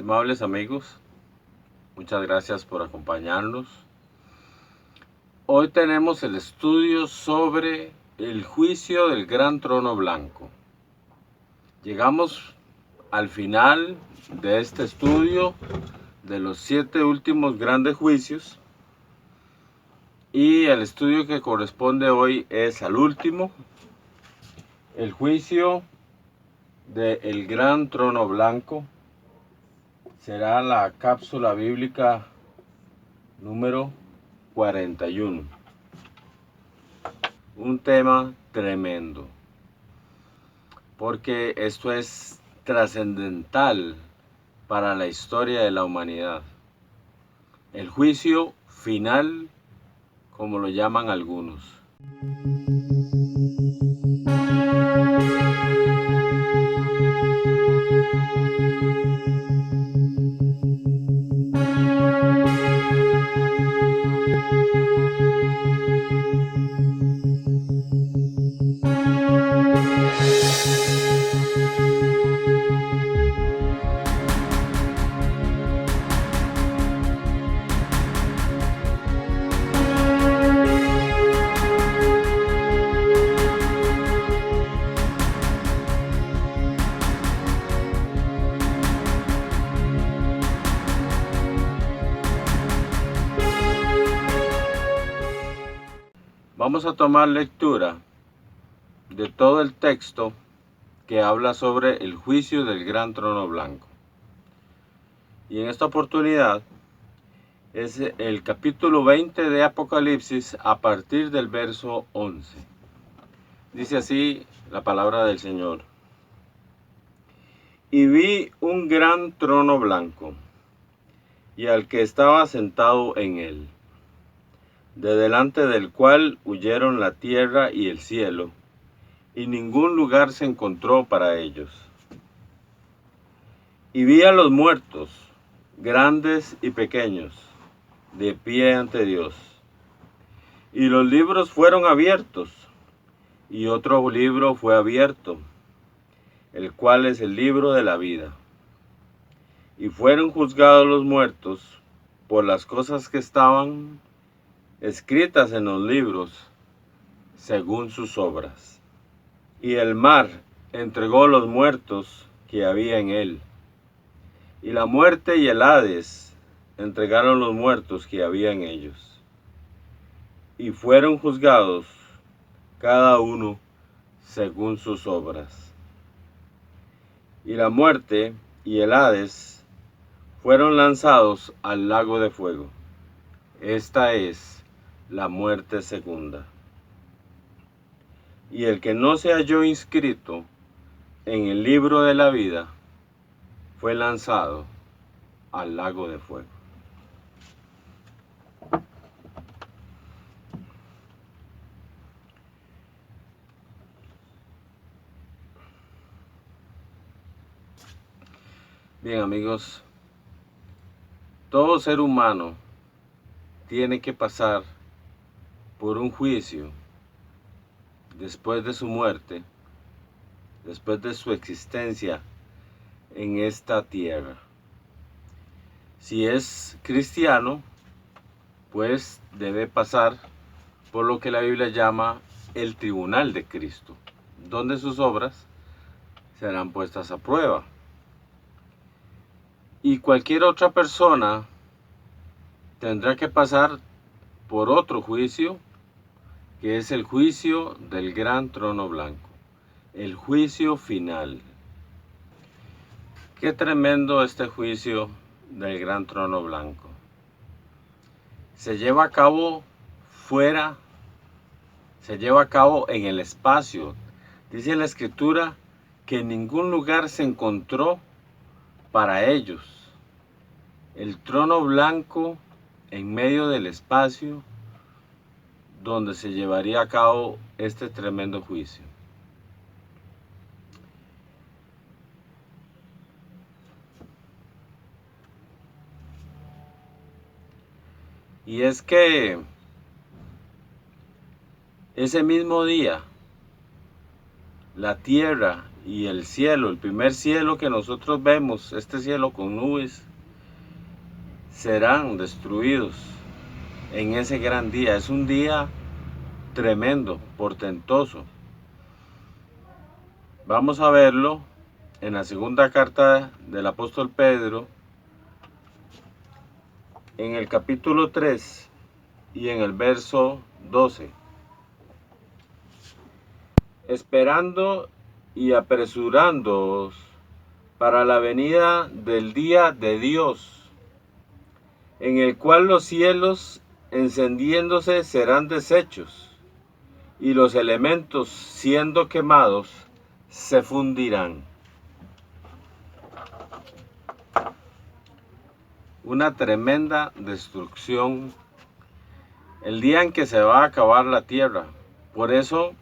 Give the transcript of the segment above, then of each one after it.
Estimables amigos, muchas gracias por acompañarnos. Hoy tenemos el estudio sobre el juicio del gran trono blanco. Llegamos al final de este estudio de los 7 últimos grandes juicios y el estudio que corresponde hoy es al último, el juicio del gran trono blanco. Será la cápsula bíblica número 41. Un tema tremendo, porque esto es trascendental para la historia de la humanidad. El juicio final, como lo llaman algunos. Vamos a tomar lectura de todo el texto que habla sobre el juicio del gran trono blanco. Y en esta oportunidad es el capítulo 20 de Apocalipsis a partir del verso 11. Dice así la palabra del Señor. Y vi un gran trono blanco, y al que estaba sentado en él, de delante del cual huyeron la tierra y el cielo, y ningún lugar se encontró para ellos. Y vi a los muertos, grandes y pequeños, de pie ante Dios. Y los libros fueron abiertos, y otro libro fue abierto, el cual es el libro de la vida. Y fueron juzgados los muertos por las cosas que estaban escritas en los libros, según sus obras. Y el mar entregó los muertos que había en él. Y la muerte y el Hades entregaron los muertos que había en ellos. Y fueron juzgados cada uno según sus obras. Y la muerte y el Hades fueron lanzados al lago de fuego. Esta es la muerte segunda. Y el que no se halló inscrito en el libro de la vida fue lanzado al lago de fuego. Bien, amigos, todo ser humano tiene que pasar por un juicio después de su muerte, después de su existencia en esta tierra. Si es cristiano, pues debe pasar por lo que la Biblia llama el tribunal de Cristo, donde sus obras serán puestas a prueba. Y cualquier otra persona tendrá que pasar por otro juicio, que es el juicio del gran trono blanco, el juicio final. Qué tremendo este juicio del gran trono blanco. Se lleva a cabo fuera, se lleva a cabo en el espacio. Dice la Escritura que en ningún lugar se encontró para ellos. El trono blanco en medio del espacio donde se llevaría a cabo este tremendo juicio. Y es que ese mismo día, la tierra y el cielo, el primer cielo que nosotros vemos, este cielo con nubes, serán destruidos en ese gran día. Es un día tremendo, portentoso. Vamos a verlo en la segunda carta del apóstol Pedro, en el capítulo 3 y en el verso 12. Esperando y apresurándoos para la venida del día de Dios, en el cual los cielos encendiéndose serán deshechos, y los elementos siendo quemados se fundirán. Una tremenda destrucción, el día en que se va a acabar la tierra. Por eso,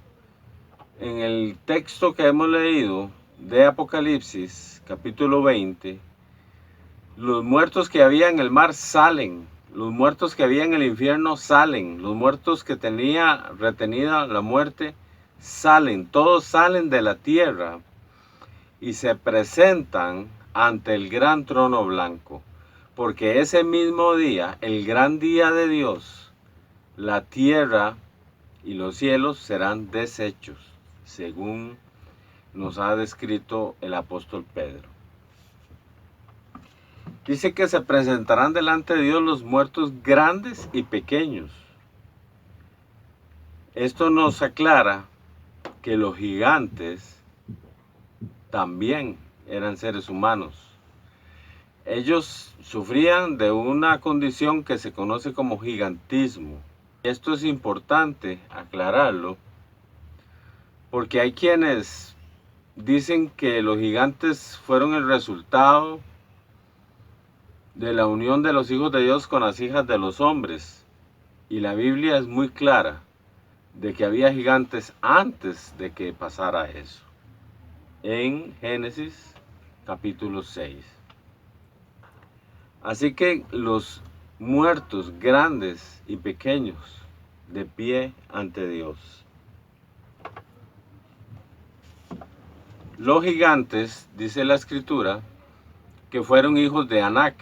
en el texto que hemos leído de Apocalipsis, capítulo 20, los muertos que había en el mar salen, los muertos que había en el infierno salen, los muertos que tenía retenida la muerte salen, todos salen de la tierra y se presentan ante el gran trono blanco. Porque ese mismo día, el gran día de Dios, la tierra y los cielos serán deshechos, según nos ha descrito el apóstol Pedro. Dice que se presentarán delante de Dios los muertos grandes y pequeños. Esto nos aclara que los gigantes también eran seres humanos. Ellos sufrían de una condición que se conoce como gigantismo. Esto es importante aclararlo, porque hay quienes dicen que los gigantes fueron el resultado de la unión de los hijos de Dios con las hijas de los hombres. Y la Biblia es muy clara de que había gigantes antes de que pasara eso. En Génesis capítulo 6. Así que los muertos grandes y pequeños de pie ante Dios. Los gigantes, dice la escritura, que fueron hijos de Anac.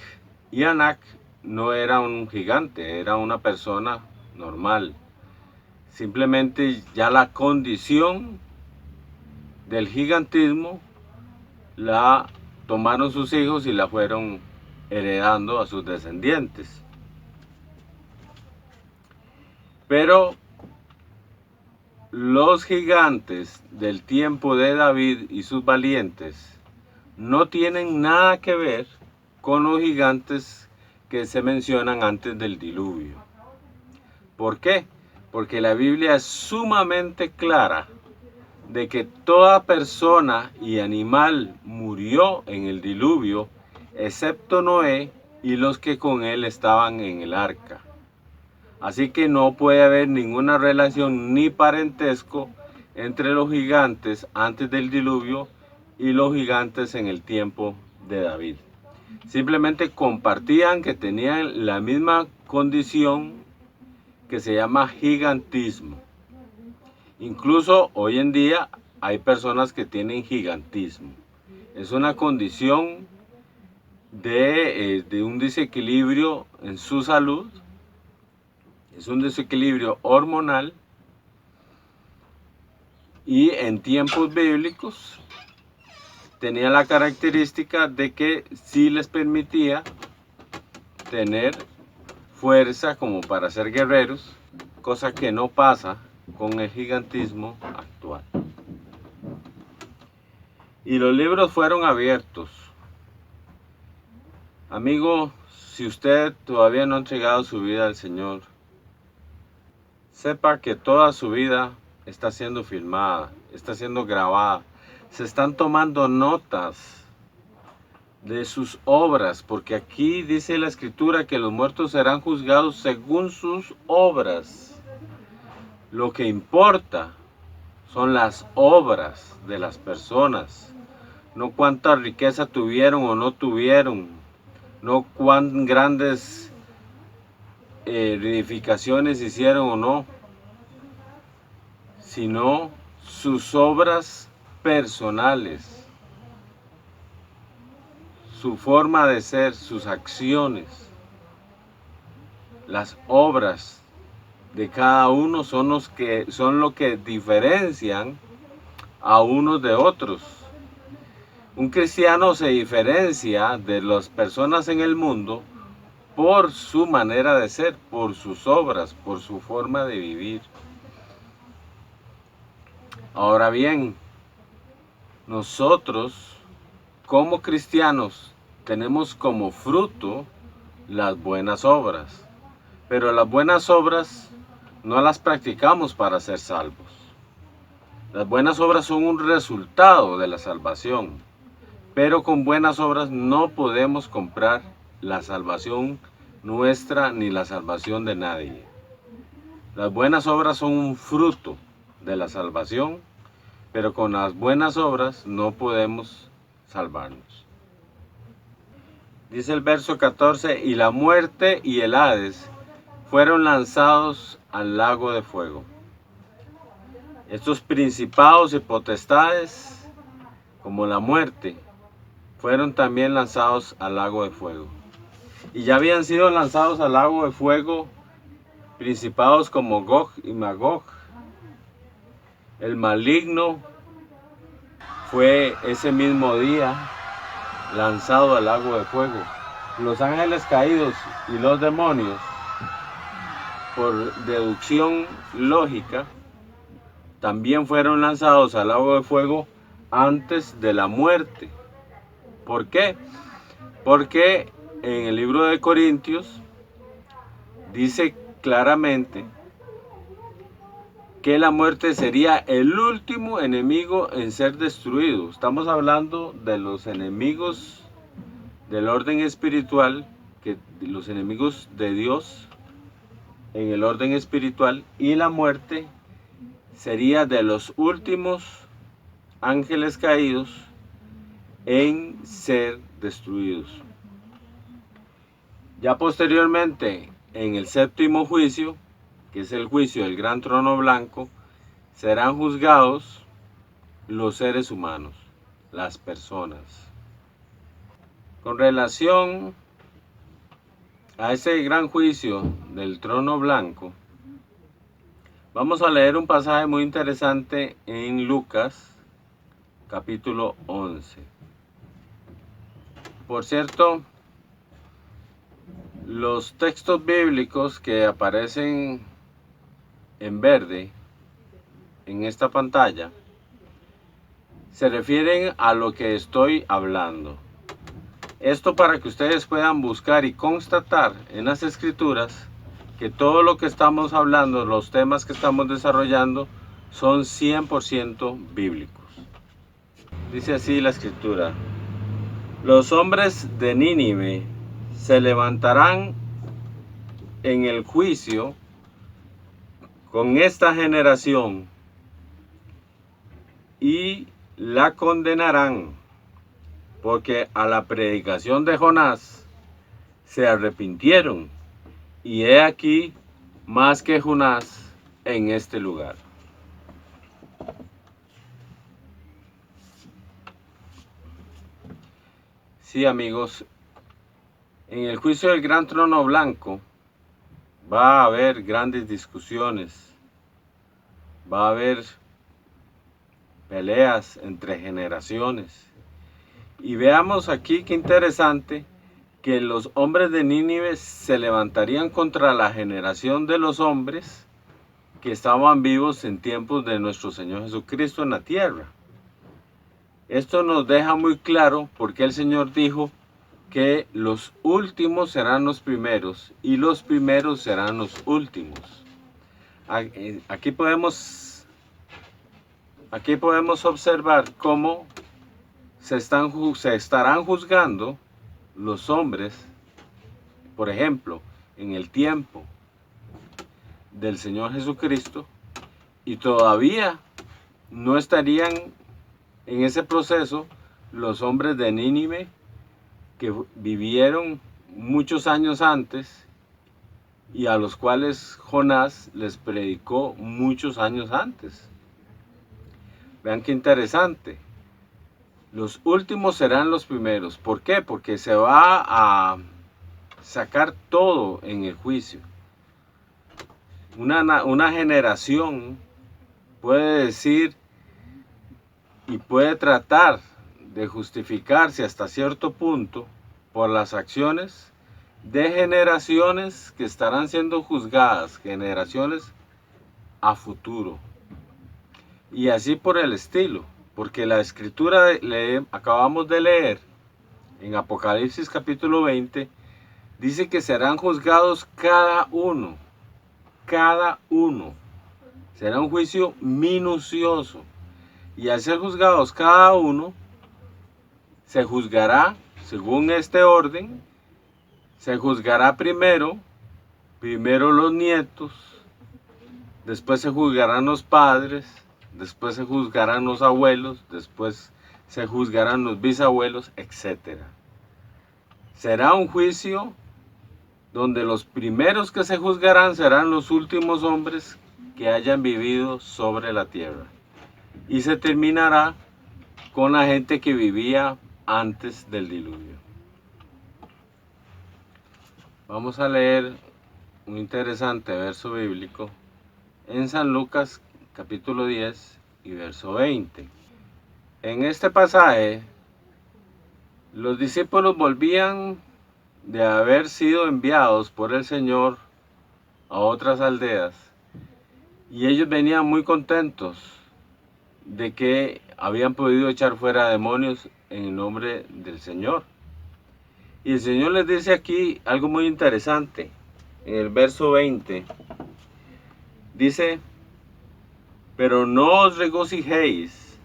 Y Anac no era un gigante, era una persona normal. Simplemente ya la condición del gigantismo la tomaron sus hijos y la fueron heredando a sus descendientes. Pero los gigantes del tiempo de David y sus valientes no tienen nada que ver con los gigantes que se mencionan antes del diluvio. ¿Por qué? Porque la Biblia es sumamente clara de que toda persona y animal murió en el diluvio, excepto Noé y los que con él estaban en el arca. Así que no puede haber ninguna relación ni parentesco entre los gigantes antes del diluvio y los gigantes en el tiempo de David. Simplemente compartían que tenían la misma condición que se llama gigantismo. Incluso hoy en día hay personas que tienen gigantismo. Es una condición de un desequilibrio en su salud. Es un desequilibrio hormonal. Y en tiempos bíblicos tenía la característica de que sí les permitía tener fuerza como para ser guerreros, cosa que no pasa con el gigantismo actual. Y los libros fueron abiertos. Amigo, si usted todavía no ha entregado su vida al Señor, sepa que toda su vida está siendo filmada, está siendo grabada. Se están tomando notas de sus obras, porque aquí dice la Escritura que los muertos serán juzgados según sus obras. Lo que importa son las obras de las personas, no cuánta riqueza tuvieron o no tuvieron, no cuán grandes edificaciones hicieron o no, sino sus obras personales, su forma de ser, sus acciones, las obras de cada uno son lo que diferencian a unos de otros. Un cristiano se diferencia de las personas en el mundo por su manera de ser, por sus obras, por su forma de vivir. Ahora bien, nosotros como cristianos tenemos como fruto las buenas obras, pero las buenas obras no las practicamos para ser salvos. Las buenas obras son un resultado de la salvación, pero con buenas obras no podemos comprar la salvación nuestra ni la salvación de nadie. Las buenas obras son un fruto de la salvación, pero con las buenas obras no podemos salvarnos. Dice el verso 14, y la muerte y el Hades fueron lanzados al lago de fuego. Estos principados y potestades, como la muerte, fueron también lanzados al lago de fuego. Y ya habían sido lanzados al lago de fuego principados como Gog y Magog. El maligno fue ese mismo día lanzado al lago de fuego. Los ángeles caídos y los demonios, por deducción lógica, también fueron lanzados al lago de fuego antes de la muerte. ¿Por qué? Porque en el libro de Corintios dice claramente que la muerte sería el último enemigo en ser destruido. Estamos hablando de los enemigos del orden espiritual, los enemigos de Dios en el orden espiritual, y la muerte sería de los últimos ángeles caídos en ser destruidos. Ya posteriormente, en el séptimo juicio, que es el juicio del gran trono blanco, serán juzgados los seres humanos, las personas. Con relación a ese gran juicio del trono blanco, vamos a leer un pasaje muy interesante en Lucas, capítulo 11. Por cierto, los textos bíblicos que aparecen en verde en esta pantalla se refieren a lo que estoy hablando. Esto para que ustedes puedan buscar y constatar en las escrituras que todo lo que estamos hablando, los temas que estamos desarrollando, son 100% bíblicos. Dice así la escritura: los hombres de Nínive se levantarán en el juicio con esta generación y la condenarán, porque a la predicación de Jonás se arrepintieron, y he aquí más que Jonás en este lugar. Sí, amigos, en el juicio del gran trono blanco va a haber grandes discusiones, va a haber peleas entre generaciones. Y veamos aquí qué interesante, que los hombres de Nínive se levantarían contra la generación de los hombres que estaban vivos en tiempos de nuestro Señor Jesucristo en la tierra. Esto nos deja muy claro porque el Señor dijo que los últimos serán los primeros y los primeros serán los últimos. Aquí podemos observar cómo se estarán juzgando los hombres, por ejemplo, en el tiempo del Señor Jesucristo, y todavía no estarían en ese proceso los hombres de Nínive, que vivieron muchos años antes y a los cuales Jonás les predicó muchos años antes. Vean qué interesante. Los últimos serán los primeros. ¿Por qué? Porque se va a sacar todo en el juicio. Una generación puede decir y puede tratar de justificarse hasta cierto punto por las acciones de generaciones que estarán siendo juzgadas, generaciones a futuro. Y así por el estilo, porque la escritura acabamos de leer en Apocalipsis capítulo 20, dice que serán juzgados cada uno. Será un juicio minucioso. Y al ser juzgados cada uno, se juzgará, según este orden, se juzgará primero los nietos, después se juzgarán los padres, después se juzgarán los abuelos, después se juzgarán los bisabuelos, etc. Será un juicio donde los primeros que se juzgarán serán los últimos hombres que hayan vivido sobre la tierra. Y se terminará con la gente que vivía antes del diluvio. Vamos a leer un interesante verso bíblico en San Lucas capítulo 10 y verso 20. En este pasaje, los discípulos volvían de haber sido enviados por el Señor a otras aldeas y ellos venían muy contentos de que habían podido echar fuera demonios en el nombre del Señor. Y el Señor les dice aquí algo muy interesante. En el verso 20 dice: pero no os regocijéis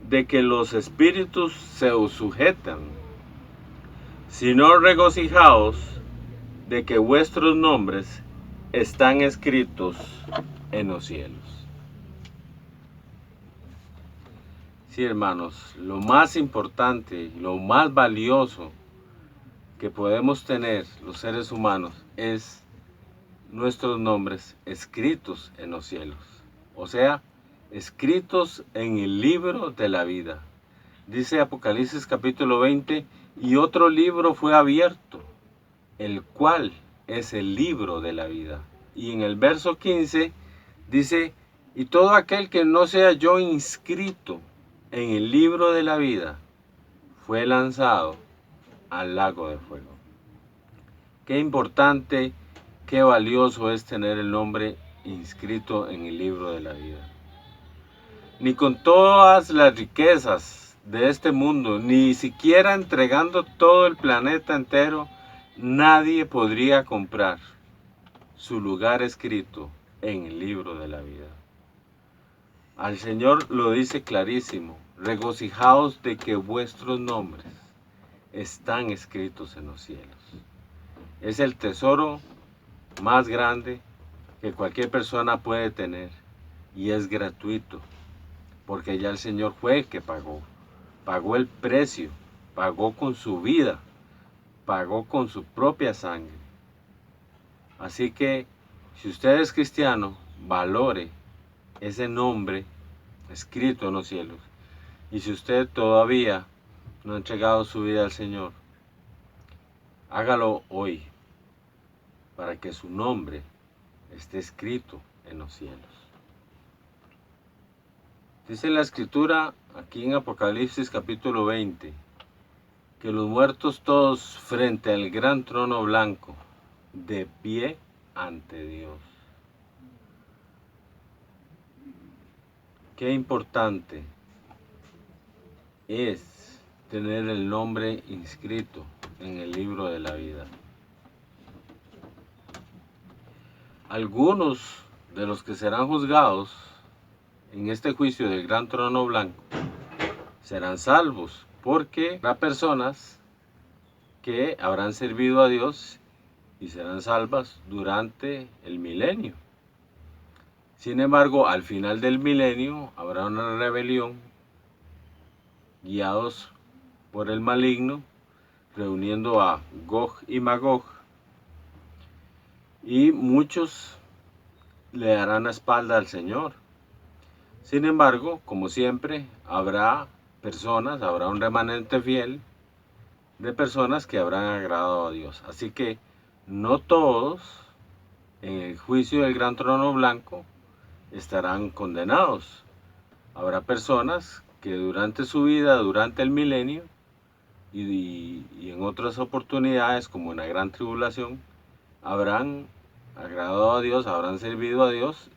de que los espíritus se os sujetan, sino regocijaos de que vuestros nombres están escritos en los cielos. Sí, hermanos, lo más importante, lo más valioso que podemos tener los seres humanos es nuestros nombres escritos en los cielos. O sea, escritos en el libro de la vida. Dice Apocalipsis capítulo 20, y otro libro fue abierto, el cual es el libro de la vida. Y en el verso 15 dice: y todo aquel que no sea yo inscrito en el libro de la vida fue lanzado al lago de fuego. Qué importante, qué valioso es tener el nombre inscrito en el libro de la vida. Ni con todas las riquezas de este mundo, ni siquiera entregando todo el planeta entero, nadie podría comprar su lugar escrito en el libro de la vida. Al Señor lo dice clarísimo: regocijaos de que vuestros nombres están escritos en los cielos. Es el tesoro más grande que cualquier persona puede tener, y es gratuito, porque ya el Señor fue el que pagó el precio, pagó con su vida, pagó con su propia sangre. Así que si usted es cristiano, valore ese nombre escrito en los cielos. Y si usted todavía no ha entregado su vida al Señor, hágalo hoy, para que su nombre esté escrito en los cielos. Dice la escritura aquí en Apocalipsis capítulo 20, que los muertos todos frente al gran trono blanco, de pie ante Dios. Qué importante es tener el nombre inscrito en el libro de la vida. Algunos de los que serán juzgados en este juicio del gran trono blanco serán salvos, porque habrá personas que habrán servido a Dios y serán salvas durante el milenio. Sin embargo, al final del milenio habrá una rebelión, guiados por el maligno, reuniendo a Gog y Magog, y muchos le darán la espalda al Señor. Sin embargo, como siempre, habrá habrá un remanente fiel de personas que habrán agradado a Dios. Así que no todos en el juicio del gran trono blanco estarán condenados. Habrá personas que durante su vida, durante el milenio y en otras oportunidades como en la gran tribulación, habrán agradado a Dios, habrán servido a Dios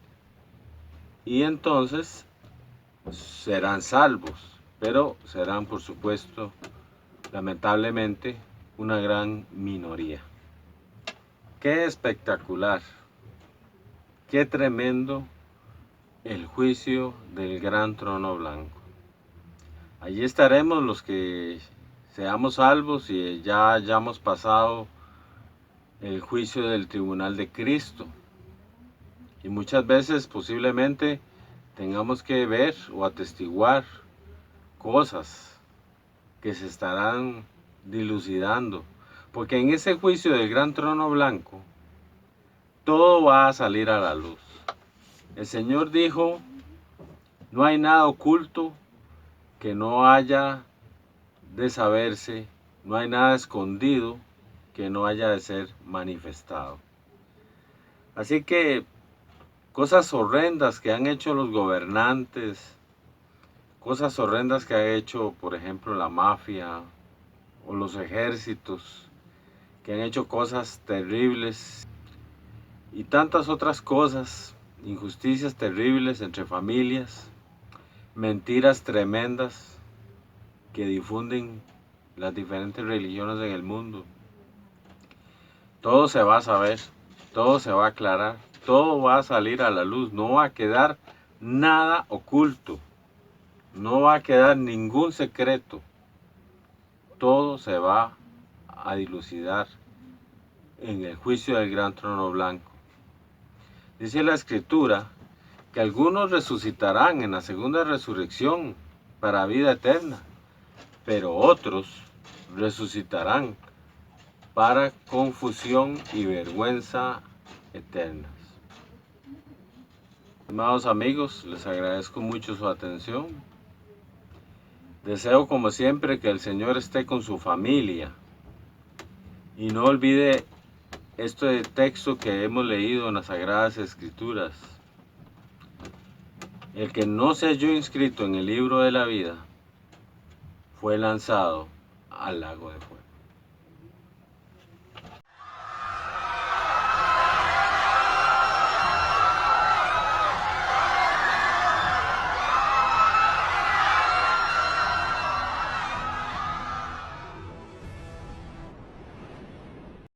y entonces serán salvos, pero serán por supuesto, lamentablemente, una gran minoría. Qué espectacular, qué tremendo el juicio del gran trono blanco. Allí estaremos los que seamos salvos y ya hayamos pasado el juicio del tribunal de Cristo. Y muchas veces posiblemente tengamos que ver o atestiguar cosas que se estarán dilucidando. Porque en ese juicio del gran trono blanco, todo va a salir a la luz. El Señor dijo, no hay nada oculto que no haya de saberse, no hay nada escondido que no haya de ser manifestado. Así que cosas horrendas que han hecho los gobernantes, cosas horrendas que ha hecho, por ejemplo, la mafia o los ejércitos, que han hecho cosas terribles y tantas otras cosas, injusticias terribles entre familias, mentiras tremendas que difunden las diferentes religiones en el mundo. Todo se va a saber, todo se va a aclarar, todo va a salir a la luz, no va a quedar nada oculto, no va a quedar ningún secreto, todo se va a dilucidar en el juicio del gran trono blanco. Dice la Escritura que algunos resucitarán en la segunda resurrección para vida eterna, pero otros resucitarán para confusión y vergüenza eternas. Amados amigos, les agradezco mucho su atención. Deseo como siempre que el Señor esté con su familia y no olvide este texto que hemos leído en las Sagradas Escrituras. El que no se halló inscrito en el libro de la vida fue lanzado al lago de fuego.